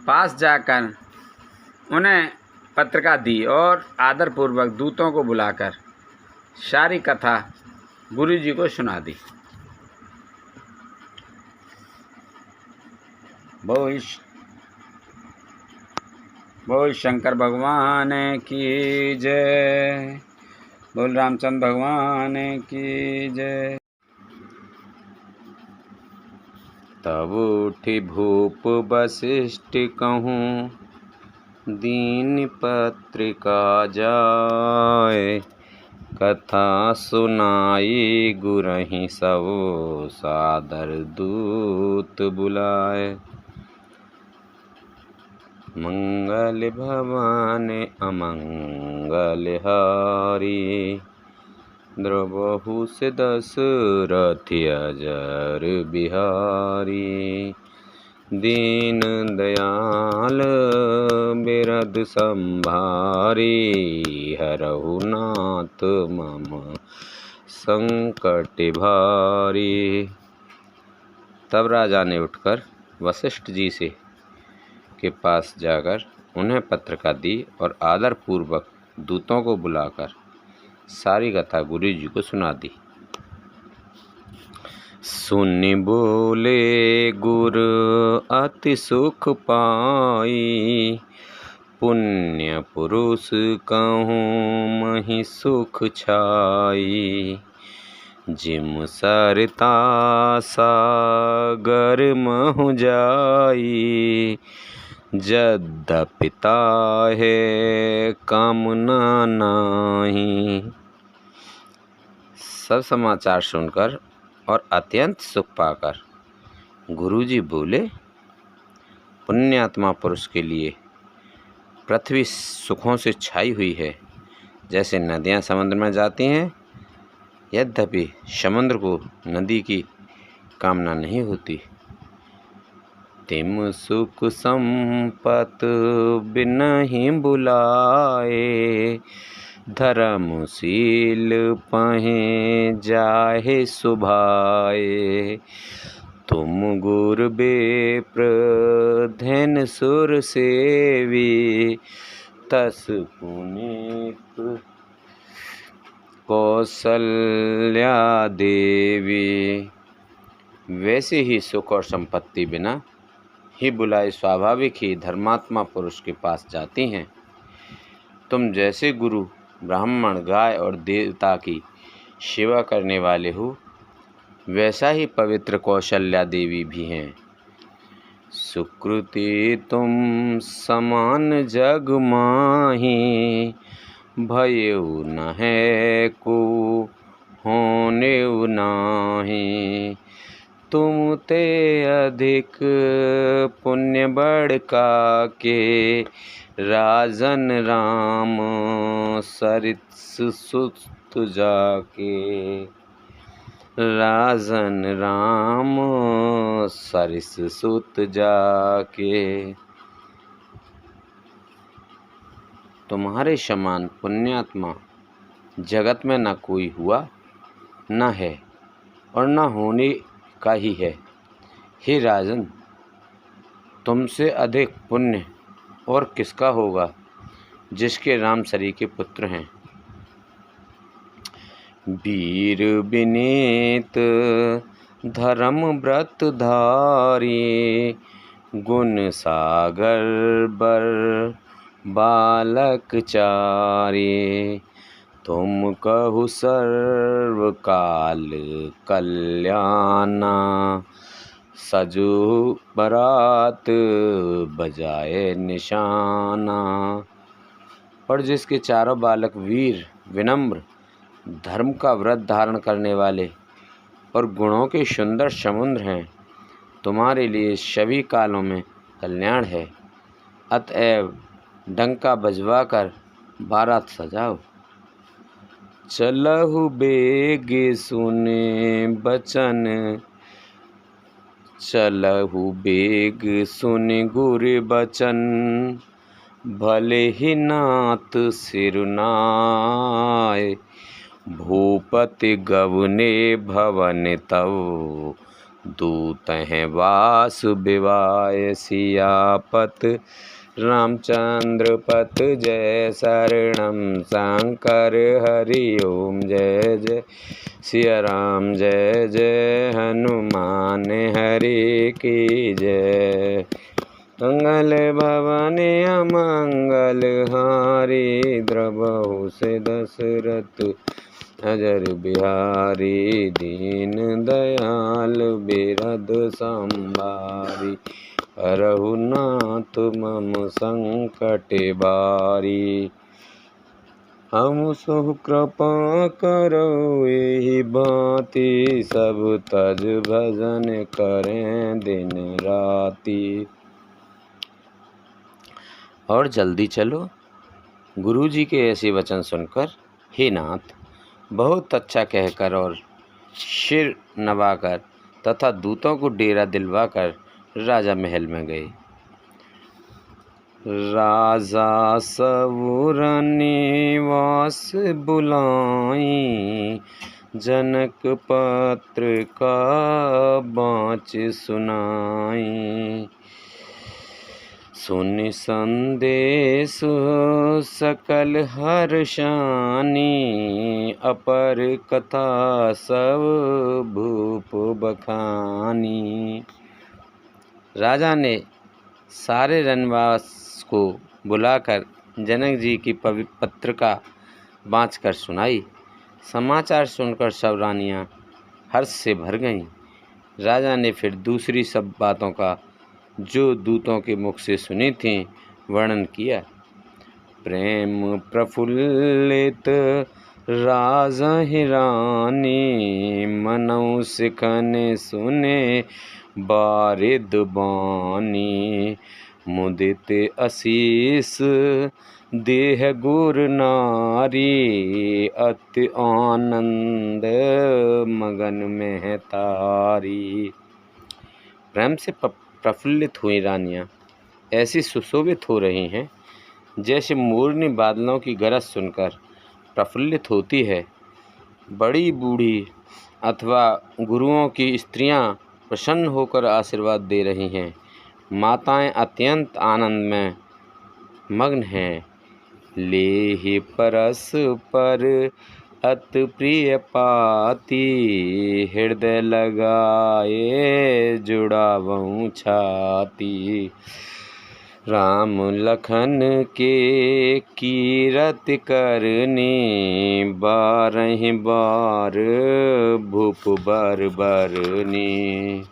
Speaker 1: पास जाकर उन्हें पत्रिका दी और आदरपूर्वक दूतों को बुलाकर सारी कथा गुरु जी को सुना दी। बोल शंकर भगवान की जय, बोल रामचंद्र भगवान की जय। तब उठि भूप वशिष्ठ कहूँ, दीन पत्रिका जाय, कथा सुनाई गुरहि सब, सादर दूत बुलाए। मंगल भवन अमंगल हारी, द्रवहु से दशरथ अजर बिहारी। दीन दयाल बिरद संभारी, हरहु नाथ मम संकट भारी। तब राजा ने उठकर वशिष्ठ जी से के पास जाकर उन्हें पत्रिका दी और आदरपूर्वक दूतों को बुलाकर सारी कथा गुरु जी को सुना दी। सुनि बोले गुर अति सुख पाई, पुण्य पुरुष कहूँ महि सुख छाई। जिम सरता सागर महु जाई, यद्यपिता है कामना नाही। सब समाचार सुनकर और अत्यंत सुख पाकर गुरुजी बोले, पुण्यात्मा पुरुष के लिए पृथ्वी सुखों से छाई हुई है। जैसे नदियाँ समुद्र में जाती हैं यद्यपि समुद्र को नदी की कामना नहीं होती। तिम सुख संपत बिनहि बुलाए, धर्मशील पहें जाहे सुभाए। तुम गुर बेप्र धन सुर सेवी, तस पुनीत कौसल्या देवी। वैसे ही सुख और संपत्ति बिना ही बुलाए स्वाभाविक ही धर्मात्मा पुरुष के पास जाती हैं। तुम जैसे गुरु, ब्राह्मण, गाय और देवता की सेवा करने वाले हो, वैसा ही पवित्र कौशल्या देवी भी हैं। सुकृति तुम समान जग माही, भयउ न है को होनेउ नाहि। तुम ते अधिक पुण्य बढ़ का के, राजन राम सरिस सुत जाके। राजन राम सरिस सुत जाके। तुम्हारे समान पुण्यात्मा जगत में न कोई हुआ, न है और न होने का ही है। हे राजन, तुमसे अधिक पुण्य और किसका होगा, जिसके राम सरी के पुत्र हैं। वीर विनीत धर्म व्रत धारी, गुण सागर बर बालक चारी। तुम कहु सर्व काल कल्याणा, सजु बरात बजाए निशाना। और जिसके चारों बालक वीर, विनम्र, धर्म का व्रत धारण करने वाले और गुणों के सुंदर समुद्र हैं, तुम्हारे लिए सभी कालों में कल्याण है। अतएव डंका बजवा कर बारात सजाओ। चलहु बेग सुने बचन, चलहु बेग सुन गुर बचन। भले ही नाथ सिरुनाय, भूपति गवने भवन तव। दूत हैं वास विवाय, सियापत रामचंद्र पत जय शरणम शंकर हरि ओम। जय जय सिया राम, जय जय हनुमान हरि की जय। मंगल भवन अमंगल हारी, द्रवहु से दशरथ अजर बिहारी। दीन दयाल बिरद संभारी, हरहु नाथ मम संकट बारी। हम सु कृपा करो एहि भांति, सब तज भजन करें दिन राति। और जल्दी चलो। गुरुजी के ऐसे वचन सुनकर हे नाथ बहुत अच्छा कहकर और सिर नवाकर तथा दूतों को डेरा दिलवाकर राजा महल में गए। राजा सबुर निवास बुलाई, जनक पत्र का बाँच सुनाई। सुनि संदेश सकल हर्षानी, अपर कथा सब भूप बखानी। राजा ने सारे रनवास को बुलाकर जनक जी की पत्र का बाँच कर सुनाई। समाचार सुनकर सब रानियां हर्ष से भर गईं। राजा ने फिर दूसरी सब बातों का जो दूतों के मुख से सुनी थी वर्णन किया। प्रेम प्रफुल्लित राजहि रानी, मनौ सिखन सुने बारिद बानी। मुदित असीस देह गुर नारी, अति आनंद मगन में तारी। प्रेम से प्रफुल्लित हुई रानियां ऐसी सुशोभित हो रही हैं जैसे मोरनी बादलों की गरज सुनकर प्रफुल्लित होती है। बड़ी बूढ़ी अथवा गुरुओं की स्त्रियां प्रसन्न होकर आशीर्वाद दे रही हैं। माताएं अत्यंत आनंद में मग्न हैं। लेहि परस पर अति प्रिय पाती, हृदय लगाए जुड़ावऊं छाती। राम लखन के कीरति करनी, बारहि बार भूप बर बरनी।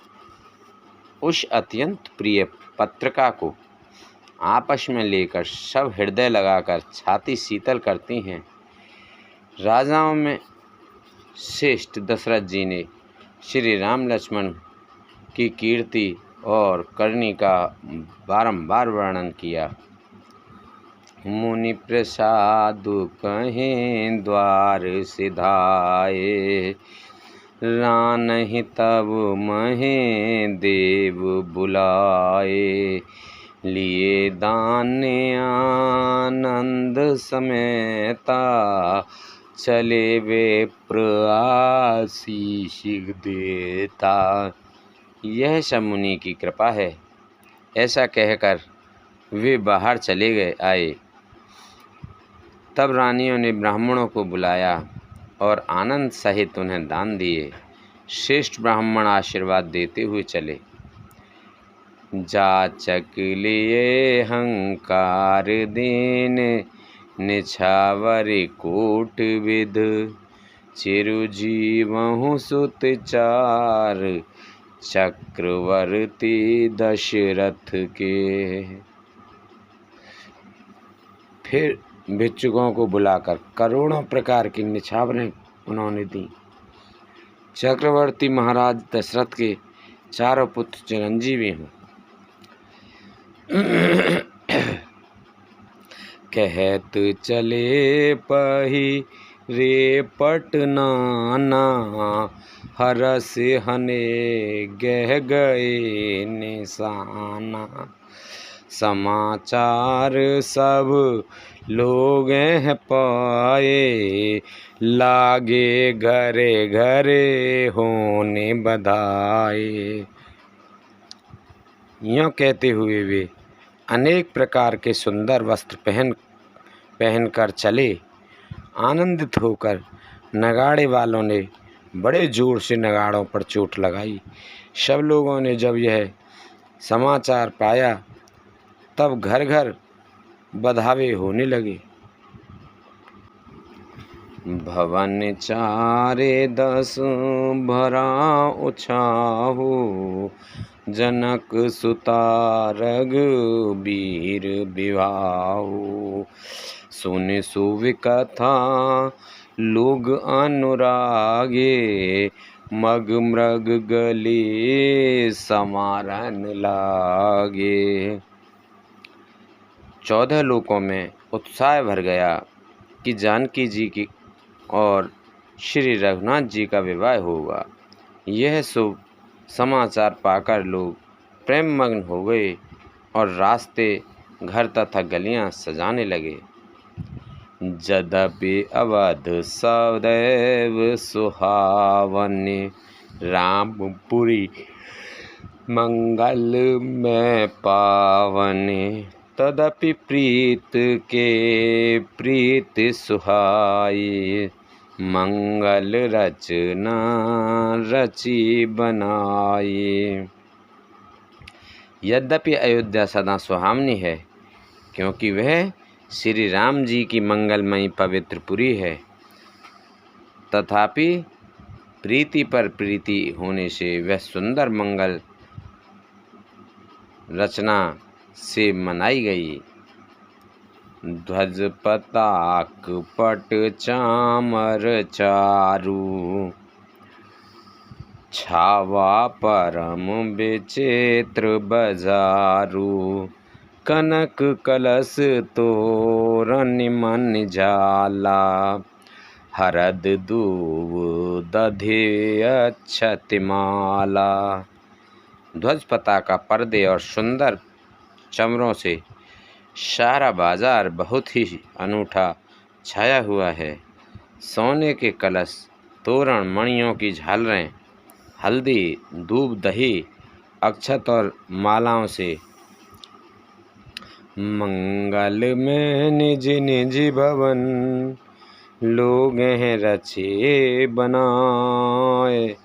Speaker 1: उस अत्यंत प्रिय पत्रिका को आपस में लेकर सब हृदय लगाकर छाती शीतल करती हैं। राजाओं में श्रेष्ठ दशरथ जी ने श्री राम लक्ष्मण की कीर्ति और करनी का बारंबार वर्णन किया। मुनि प्रसाद कहें द्वार सिधाए, रानहि तब महे देव बुलाए। लिए दान आनंद समेता, चले वे आशीष देता। यह सब मुनि की कृपा है। ऐसा कहकर वे बाहर चले गए आए। तब रानियों ने ब्राह्मणों को बुलाया और आनंद सहित उन्हें दान दिए। श्रेष्ठ ब्राह्मण आशीर्वाद देते हुए चले। जाचक लिए हंकार दीन, निछावर कोट विद। चिरजीवहु सुत चार, चक्रवर्ती दशरथ के। फिर भिक्षुकों को बुलाकर करोड़ों प्रकार की निछावरें उन्होंने दी। चक्रवर्ती महाराज दशरथ के चारों पुत्र चिरंजीवी हों। कहत चले पही रे पटनाना, हरस हने गह गए निशाना। समाचार सब लोग हैं पाए, लागे घरे घरे होने बधाए। यूँ कहते हुए वे अनेक प्रकार के सुंदर वस्त्र पहनकर चले। आनंदित होकर नगाड़े वालों ने बड़े जोर से नगाड़ों पर चोट लगाई। सब लोगों ने जब यह समाचार पाया तब घर घर बधावे होने लगे। भवन चारे 10 भरा उछाहु, जनक सुता रघुबीर विवाहु। सुनि सुवि कथा लोग अनुरागे, मग मृग गले समारन लागे। 14 लोकों में उत्साह भर गया कि जानकी जी की और श्री रघुनाथ जी का विवाह होगा। यह शुभ समाचार पाकर लोग प्रेम मग्न हो गए और रास्ते, घर तथा गलियां सजाने लगे। यद्यपि अवध सदैव सुहावनी, रामपुरी मंगल में पावनी। तदपि प्रीत के प्रीत सुहाई, मंगल रचना रची बनाई। यद्यपि अयोध्या सदा सुहावनी है, क्योंकि वह श्री राम जी की मंगलमयी पवित्र पुरी है, तथापि प्रीति पर प्रीति होने से वह सुंदर मंगल रचना से मनाई गई। ध्वज पताक पट चामर चारु, छावा परम विचित्र बजारू। कनक कलश तोरण मन जाला, हरद दूब दधि अक्षत माला। ध्वज पताका पर्दे और सुंदर चमरों से सारा बाजार बहुत ही अनूठा छाया हुआ है। सोने के कलश, तोरण, मणियों की झालरें, हल्दी, दूब, दही, अक्षत और मालाओं से मंगल में निज निज भवन लोग हैं रचे बनाए।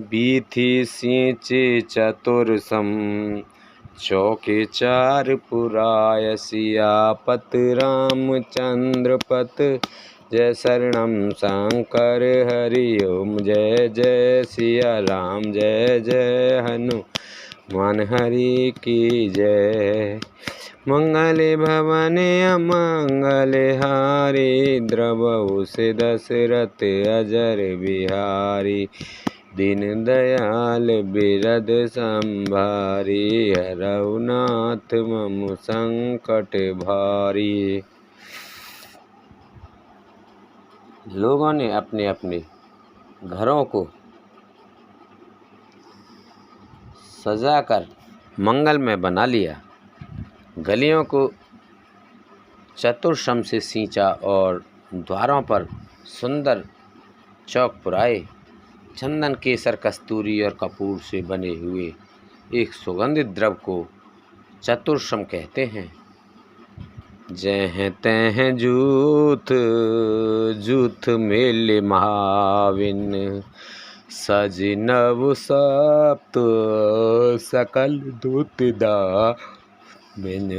Speaker 1: बीथी सींचे चतुरसम चौके चार पुराय। सियापत रामचंद्र पत जय शरणम शंकर हरि ओम। जय जय सिया राम जय जय हनुमान हरि की जय। मंगल भवन अमंगल हारी, द्रवहु से दशरथ अजर बिहारी। दीन दयाल बिरद संभारी, हरहु नाथ मम संकट भारी। लोगों ने अपने अपने घरों को सजाकर मंगलमय बना लिया। गलियों को चतुर्सम से सींचा और द्वारों पर सुंदर चौक पुराए। चंदन, केसर, कस्तूरी और कपूर से बने हुए एक सुगंधित द्रव को चतुर्सम कहते हैं। जह तह जूथ जूथ मेल महाविन, सज नव सप्त सकल दूत दाविन।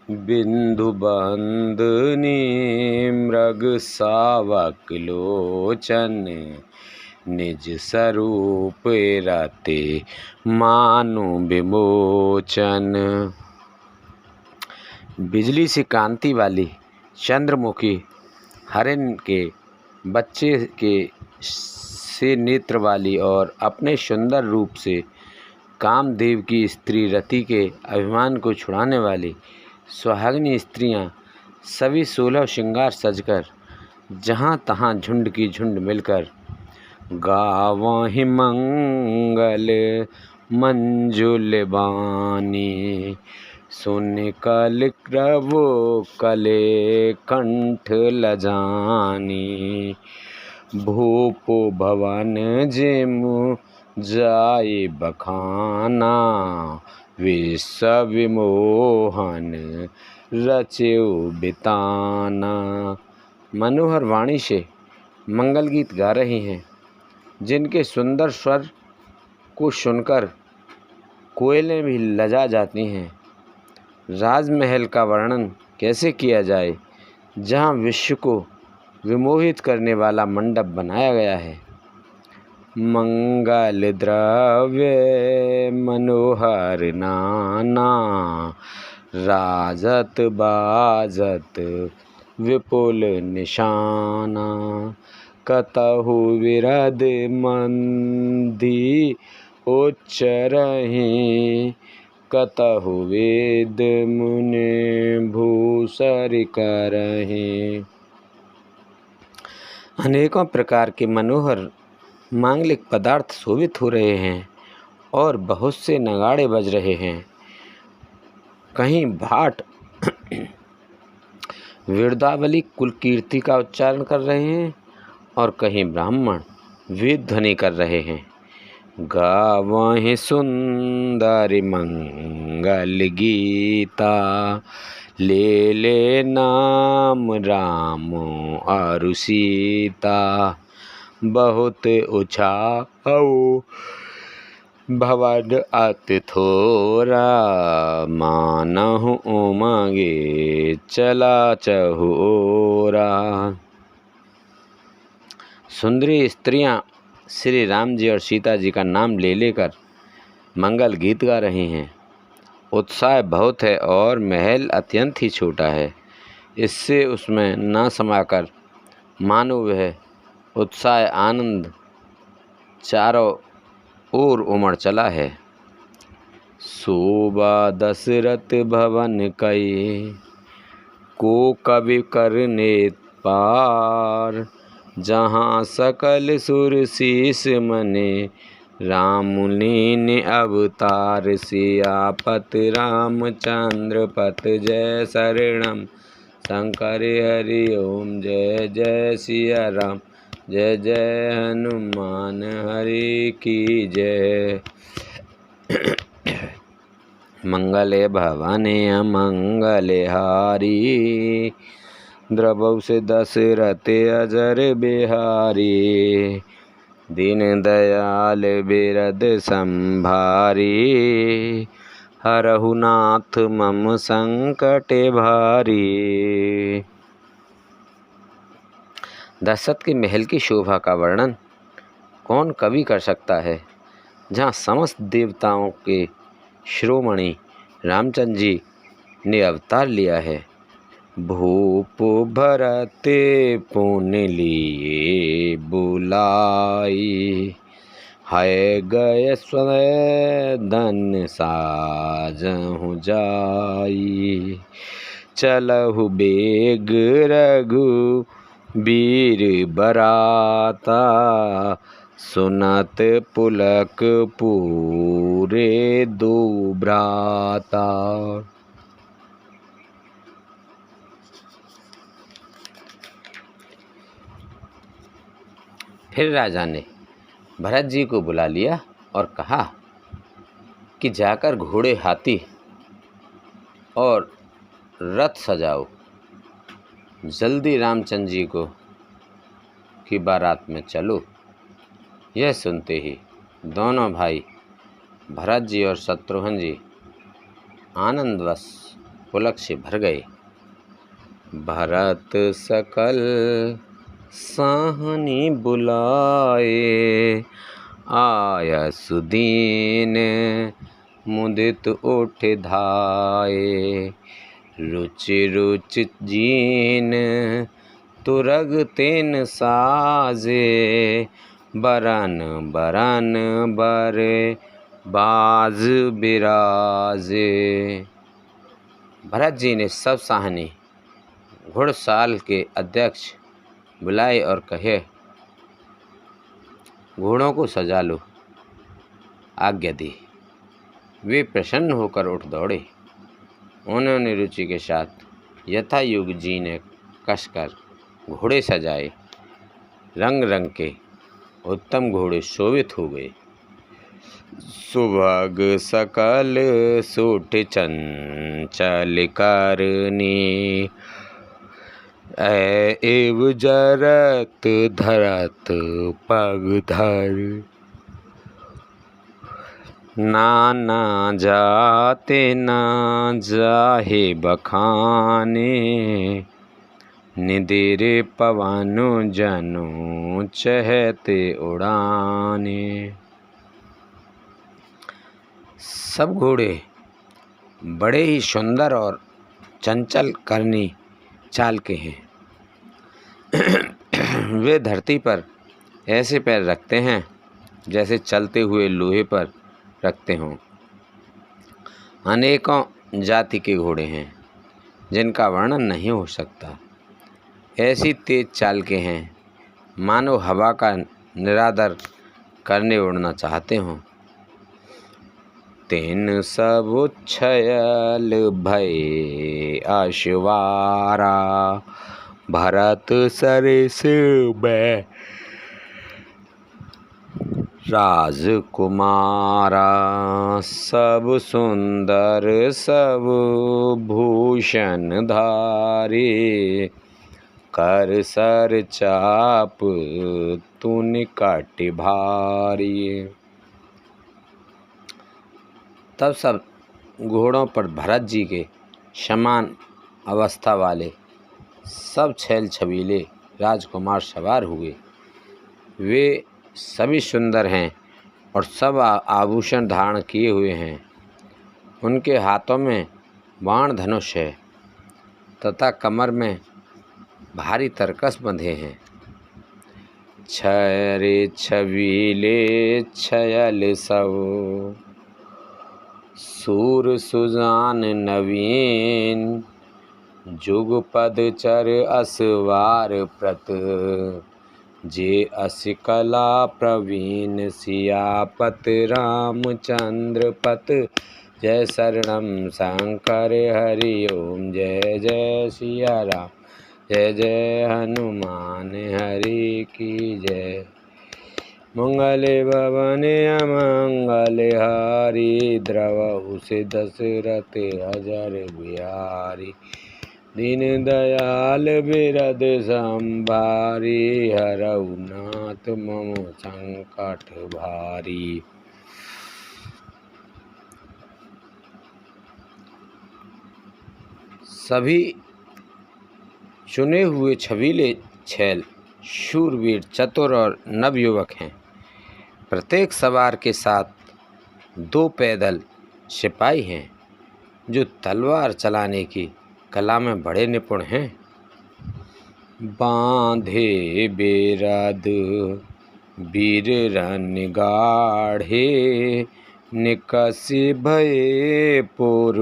Speaker 1: बिंदु बंदनी मृग सावक लोचन, निज स्वरूप रते मानु विमोचन। बिजली सी कांति वाली चंद्रमुखी हरिण के बच्चे के से नेत्र वाली और अपने सुंदर रूप से कामदेव की स्त्री रति के अभिमान को छुड़ाने वाली सुहागिनी स्त्रियां सभी 16 श्रृंगार सजकर जहाँ तहाँ झुंड की झुंड मिलकर गावहि मंगल मंजुल बानी। सुन कल क्रवो कले कंठ लजानी, भूपो भवन जेमु जाय बखाना। विश्व विमोहन रचेउ बिताना। मनोहर वाणी से मंगल गीत गा रहे हैं, जिनके सुंदर स्वर को सुनकर कोयलें भी लजा जाती हैं। राजमहल का वर्णन कैसे किया जाए, जहाँ विश्व को विमोहित करने वाला मंडप बनाया गया है। मंगल द्रव्य मनोहर नाना, राजत बाजत विपुल निशाना। कतहु विरद मंदी उच्चरहि, कतहु वेद मुनि भूसर करहि। अनेकों प्रकार के मनोहर मांगलिक पदार्थ शोभित हो रहे हैं और बहुत से नगाड़े बज रहे हैं। कहीं भाट वीरदावली कुल कीर्ति का उच्चारण कर रहे हैं और कहीं ब्राह्मण वेद ध्वनि कर रहे हैं। गावहि सुंदर मंगल गीता, ले ले नाम राम और सीता। बहुत उछाऊ भवन अति थोरा, मानहु उमंगे चला चहुरा। सुंदरी स्त्रियां श्री राम जी और सीता जी का नाम ले लेकर मंगल गीत गा रही हैं। उत्साह बहुत है और महल अत्यंत ही छोटा है। इससे उसमें न समाकर मानो वह उत्साह आनंद चारों ओर उमड़ चला है। शोभा दशरथ भवन कई, को कवि करने पार। जहाँ सकल सुर शीस मने, राम लीन अवतार। सियापत रामचंद्र पत जय शरणम, शंकर हरि ओम जय जय सिया राम, जय जय हनुमान हरि की जय। मंगले भवने अमंगले हारी, द्रवौ से दशरथ अजर बिहारी। दीन दयाल बिरद संभारी, हरहु नाथ मम संकट भारी। दशरथ के महल की शोभा का वर्णन कौन कवि कर सकता है, जहाँ समस्त देवताओं के शिरोमणि रामचंद्र जी ने अवतार लिया है। भूप भरत पुन लिए बुलाई, है गए स्वधन साजहु जाई। चलहु बेग रघु वीर बराता, सुनत पुलक पूरे दो भ्राता। फिर राजा ने भरत जी को बुला लिया और कहा कि जाकर घोड़े हाथी और रथ सजाओ, जल्दी रामचंद्र जी को की बारात में चलो। यह सुनते ही दोनों भाई भरत जी और शत्रुघ्न जी आनंदवश पुलक से भर गए। भरत सकल साहनी बुलाए, आया सुदीन मुदित उठ धाये। रुचि रुचि जीन तुरग तेन साजे, बरन बरन बर बाज बिराजे। भरत जी ने सब साहनी घुड़साल के अध्यक्ष बुलाए और कहे, घोड़ों को सजा लो। आज्ञा दी। वे प्रसन्न होकर उठ दौड़े। उन्होंने रुचि के साथ यथा युग जी ने कसकर घोड़े सजाए। रंग रंग के उत्तम घोड़े शोभित हो गए। सुभग सकल सूठ चंचल करनी, एव जरत धरत पग धर। नाना जाते ना जाहे बखाने, निदिरे पवनो जनो चहते उड़ाने। सब घोड़े बड़े ही सुंदर और चंचल करनी चाल के हैं। वे धरती पर ऐसे पैर रखते हैं जैसे चलते हुए लोहे पर रखते हों। अनेकों जाति के घोड़े हैं जिनका वर्णन नहीं हो सकता। ऐसी तेज चाल के हैं मानो हवा का निरादर करने उड़ना चाहते हों। तेन सब उच्छयल भय अश्वारा, भरत सरिस में राजकुमारा। सब सुंदर सब भूषण धारी, कर सर चाप तून काट भारी। तब सब घोड़ों पर भरत जी के समान अवस्था वाले सब छैल छबीले राजकुमार सवार हुए। वे सभी सुंदर हैं और सब आभूषण धारण किए हुए हैं। उनके हाथों में बाण धनुष है तथा कमर में भारी तरकस बंधे हैं। छरे छबीले छयल सब, सूर सुजान नवीन, जुगपद चर असवार प्रत, जे अस कला प्रवीण, सियापत रामचंद्र पत। जय शरणम शंकर हरि ओम, जय जय सिया राम, जय जय हनुमान हरि की जय। मंगल भवन अमंगल हारी, द्रवहु से दशरथ अजर बिहारी। दीन दयाल बिरद संभारी, हरऊ नाथ मम संकट भारी। सभी चुने हुए छबीले छैल शूरवीर, चतुर और नवयुवक हैं। प्रत्येक सवार के साथ 2 पैदल सिपाही हैं, जो तलवार चलाने की कला में बड़े निपुण हैं। बांधे बेरद वीर रन गाढ़े, निकसि भये पुर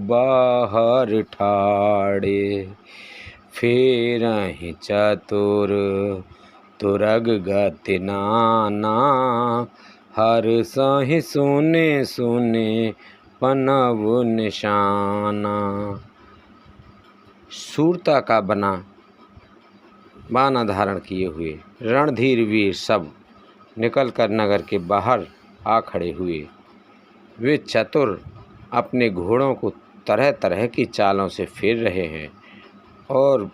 Speaker 1: बाहर ठाड़े। फेरहि चतुर तुरग गति नाना, हर्षहि सुने सुने पनव निशाना। शूरता का बाना धारण किए हुए रणधीर वीर सब निकलकर नगर के बाहर आ खड़े हुए। वे चतुर अपने घोड़ों को तरह तरह की चालों से फेर रहे हैं और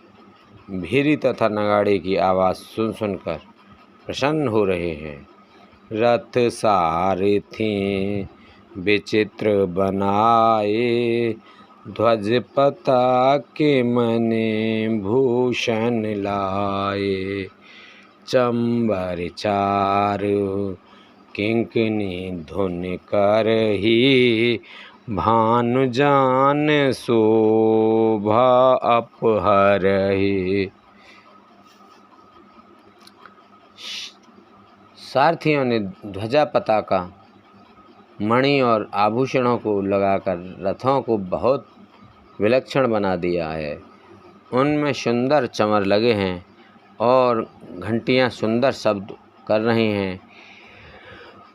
Speaker 1: भीरी तथा नगाड़े की आवाज़ सुन सुनकर प्रसन्न हो रहे हैं। रथ सारथी विचित्र बनाए, ध्वज पताके मने भूषण लाए। चंबर चारु किंकिनी धुन करही, भानु जान शोभा अपहरही। सारथियों ने ध्वजा पताका मणि और आभूषणों को लगाकर रथों को बहुत विलक्षण बना दिया है। उनमें सुंदर चमर लगे हैं और घंटियां सुंदर शब्द कर रही हैं।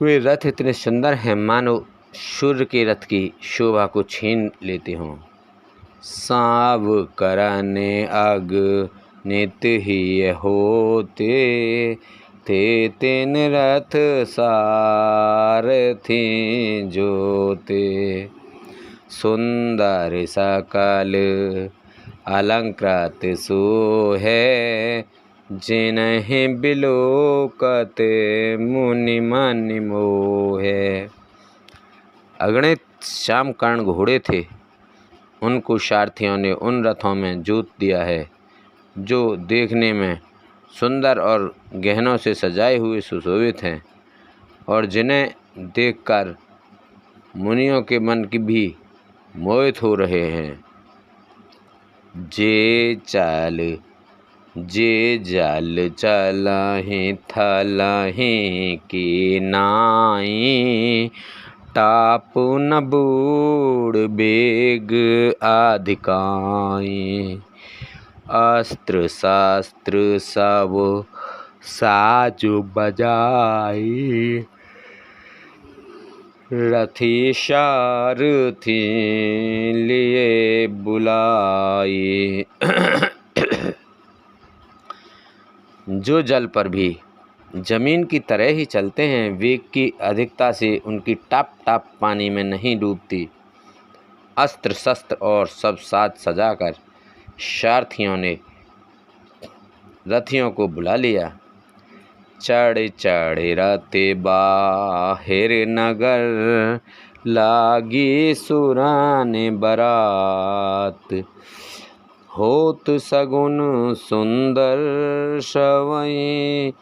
Speaker 1: वे रथ इतने सुंदर हैं मानो सूर्य के रथ की शोभा को छीन लेते हों। साव करने अग नित ही होते, ते तीन रथ सारथी जोते। सुंदर सकल अलंकृत सोहे, जिन्हि बिलोकत मुनि मन मोहे। अगणित श्यामकर्ण घोड़े थे, उनको सारथियों ने उन रथों में जोत दिया है जो देखने में सुंदर और गहनों से सजाए हुए सुशोभित हैं और जिन्हें देखकर मुनियों के मन की भी मोहित हो रहे हैं। जे जल चलहि थलहि की नाई, टापु न बूढ़ बेग अधिकाई। अस्त्र शस्त्र सब साजु बजाई, रथी सारथी लिए बुलाई। जो जल पर भी जमीन की तरह ही चलते हैं, वेग की अधिकता से उनकी टाप टाप पानी में नहीं डूबती। अस्त्र शस्त्र और सब साज सजाकर सारथियों ने रथियों को बुला लिया। चढ़ चढ़ रते बाहिर नगर, लागी सुराने बरात। होत सगुन सुंदर सवई,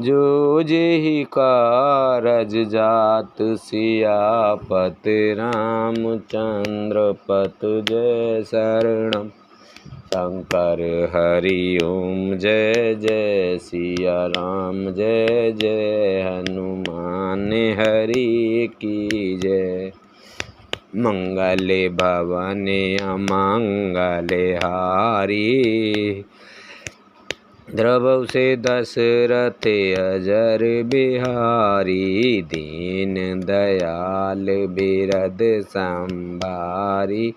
Speaker 1: जो जेहि कारज जात। सियापत रामचंद्र पत, जय शरणम शंकर हरि ओम। जय जय सिया राम, जय जय हनुमान हरि की जय। मंगले भवने अमंगले हारी। द्रवौ से दशरथ अजर बिहारी, दीन दयाल बिरद संभारी।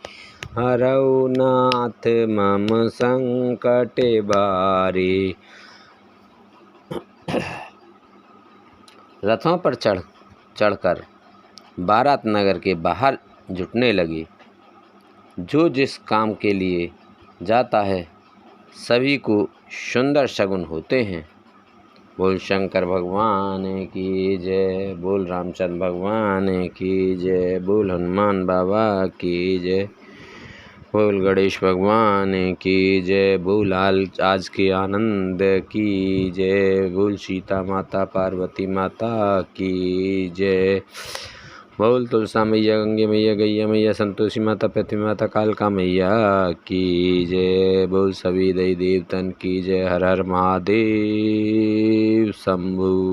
Speaker 1: हरौ नाथ मम संकट भारी। रथों पर चढ़कर बारात नगर के बाहर जुटने लगे। जो जिस काम के लिए जाता है सभी को सुंदर शगुन होते हैं। बोल शंकर भगवान की जय, बोल रामचंद्र भगवान की जय, बोल हनुमान बाबा की जय, बोल गणेश भगवान की जय, बोल आज के आनंद की जय, बोल सीता माता पार्वती माता की जय, बोल तुलसा मैया, गंगे मैया, गैया मैया, संतोषी माता, पृथ्वी माता, कालका मैया की जय, बोल सभी देवी देवतन की जय। हर हर महादेव शंभू।